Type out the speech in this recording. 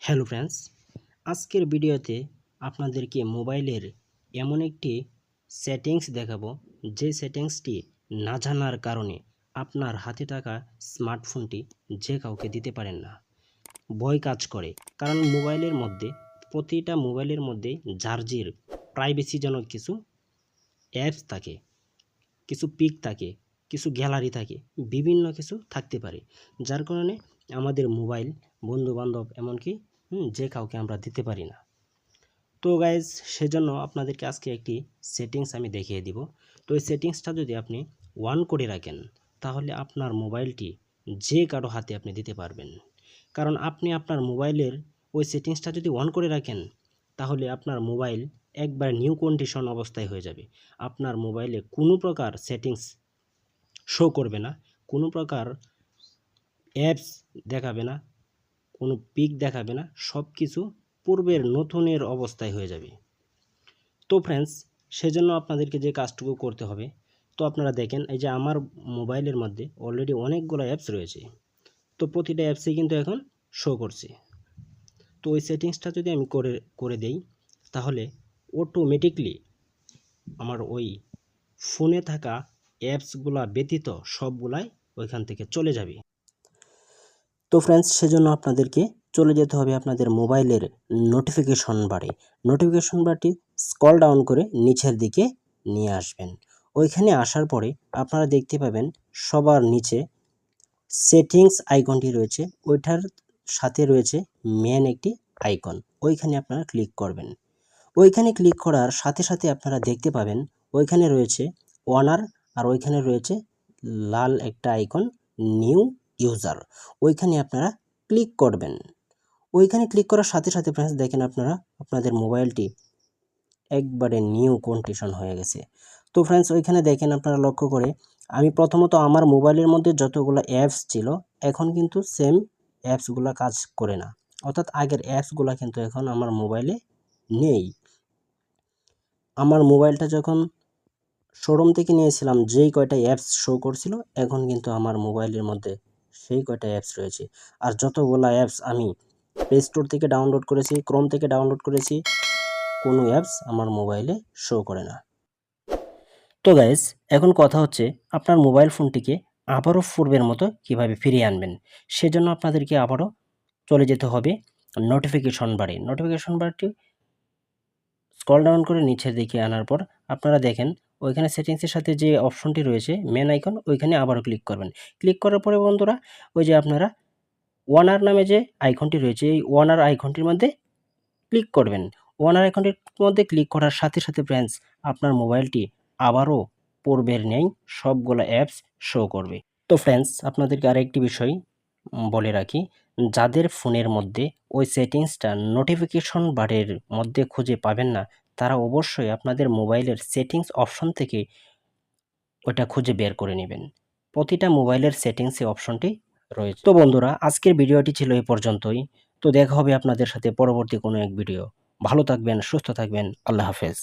Hello friends, আজকের ভিডিওতে আপনাদেরকে মোবাইলের এমন একটি সেটিংস দেখাবো যে সেটিংসটি না জানার কারণে আপনার হাতে থাকা স্মার্টফোনটি যে কাউকে দিতে পারেন না। ভয় কাজ করে, কারণ প্রতিটা মোবাইলের মধ্যে জার্জির প্রাইভেসিজনক কিছু অ্যাপস থাকে, কিছু পিক থাকে, কিছু গ্যালারি থাকে, বিভিন্ন কিছু থাকতে পারে, যার কারণে আমাদের মোবাইল বন্ধুবান্ধব এমনকি যে কাউকে আমরা দিতে পারি না। তো গাইজ, সেজন্য আপনাদেরকে আজকে একটি সেটিংস আমি দেখিয়ে দিব। তো এই সেটিংসটা যদি আপনি অন করে রাখেন, তাহলে আপনার মোবাইলটি যে কারো হাতে আপনি দিতে পারবেন। কারণ আপনি আপনার মোবাইলের ওই সেটিংসটা যদি অন করে রাখেন, তাহলে আপনার মোবাইল একবার নিউ কন্ডিশন অবস্থায় হয়ে যাবে। আপনার মোবাইলে কোনো প্রকার সেটিংস শো করবে না, কোনো প্রকার অ্যাপস দেখাবে না, কোনো পিক দেখাবে না, সব কিছু পূর্বের নতুনের অবস্থায় হয়ে যাবে। তো ফ্রেন্ডস, সেজন্য আপনাদেরকে যে কাজটুকু করতে হবে, তো আপনারা দেখেন এই যে আমার মোবাইলের মধ্যে অলরেডি অনেকগুলো অ্যাপস রয়েছে। তো প্রতিটা অ্যাপসই কিন্তু এখন শো করছে। তো ওই সেটিংসটা যদি আমি করে দেই, তাহলে অটোমেটিকলি আমার ওই ফোনে থাকা অ্যাপসগুলা ব্যতীত সবগুলাই ওইখান থেকে চলে যাবে। তো ফ্রেন্ডস, সেজন্য আপনাদেরকে চলে যেতে হবে আপনাদের মোবাইলের নোটিফিকেশন বারটি স্ক্রল ডাউন করে নিচের দিকে নিয়ে আসবেন। ওইখানে আসার পরে আপনারা দেখতে পাবেন সবার নিচে সেটিংস আইকনটি রয়েছে, ওইটার সাথে রয়েছে মেন একটি আইকন, ওইখানে আপনারা ক্লিক করবেন। ওইখানে ক্লিক করার সাথে সাথে আপনারা দেখতে পাবেন ওইখানে রয়েছে ওয়ানার, আর ওইখানে রয়েছে লাল একটা আইকন নিউ ইউজার। ওইখানে আপনারা ক্লিক করবেন। ওইখানে ক্লিক করার সাথে সাথে ফ্রেন্ডস দেখেন আপনারা আপনাদের মোবাইলটি একবারে নিউ কন্ডিশন হয়ে গেছে। তো ফ্রেন্ডস, ওইখানে দেখেন আপনারা লক্ষ্য করে, আমি প্রথমত আমার মোবাইলের মধ্যে যতগুলো অ্যাপস ছিল এখন কিন্তু সেম অ্যাপসগুলো কাজ করে না, অর্থাৎ আগের অ্যাপসগুলো কিন্তু এখন আমার মোবাইলে নেই। আমার মোবাইলটা যখন শোরুম থেকে নিয়েছিলাম যেই কয়টা অ্যাপস শো করছিল, এখন কিন্তু আমার মোবাইলের মধ্যে সেই কয়টা অ্যাপস রয়েছে। আর যতগুলো অ্যাপস আমি প্লে স্টোর থেকে ডাউনলোড করেছি, ক্রোম থেকে ডাউনলোড করেছি, কোনো অ্যাপস আমার মোবাইলে শো করে না। তো গাইস, এখন কথা হচ্ছে আপনার মোবাইল ফোনটিকে আবারও পূর্বের মতো কিভাবে ফিরিয়ে আনবেন। সেজন্য আপনাদেরকে আবারও চলে যেতে হবে নোটিফিকেশন বারটি স্ক্রল ডাউন করে নিচের দিকে আনার পর আপনারা দেখেন ওইখানে সেটিংসের সাথে যে অপশনটি রয়েছে মেন আইকন, ওইখানে আবারও ক্লিক করবেন। ক্লিক করার পরে বন্ধুরা, ওই যে আপনারা ওয়ানার নামে যে আইকনটি রয়েছে, এই ওয়ানার আইকনটির মধ্যে ক্লিক করবেন। ওয়ানার আইকনটির মধ্যে ক্লিক করার সাথে সাথে ফ্রেন্ডস আপনার মোবাইলটি আবারও পূর্বের নেই সবগুলো অ্যাপস শো করবে। তো ফ্রেন্ডস, আপনাদেরকে আরেকটি বিষয় বলে রাখি, যাদের ফোনের মধ্যে ওই সেটিংসটা নোটিফিকেশন বারের মধ্যে খুঁজে পাবেন না, তারা অবশ্যই আপনাদের মোবাইলের সেটিংস অপশন থেকে ওটা খুঁজে বের করে নেবেন। প্রতিটা মোবাইলের সেটিংসে অপশনটি রয়েছে। তো বন্ধুরা, আজকের ভিডিওটি ছিল এই পর্যন্তই। তো দেখা হবে আপনাদের সাথে পরবর্তী কোনো এক ভিডিও। ভালো থাকবেন, সুস্থ থাকবেন। আল্লাহ হাফেজ।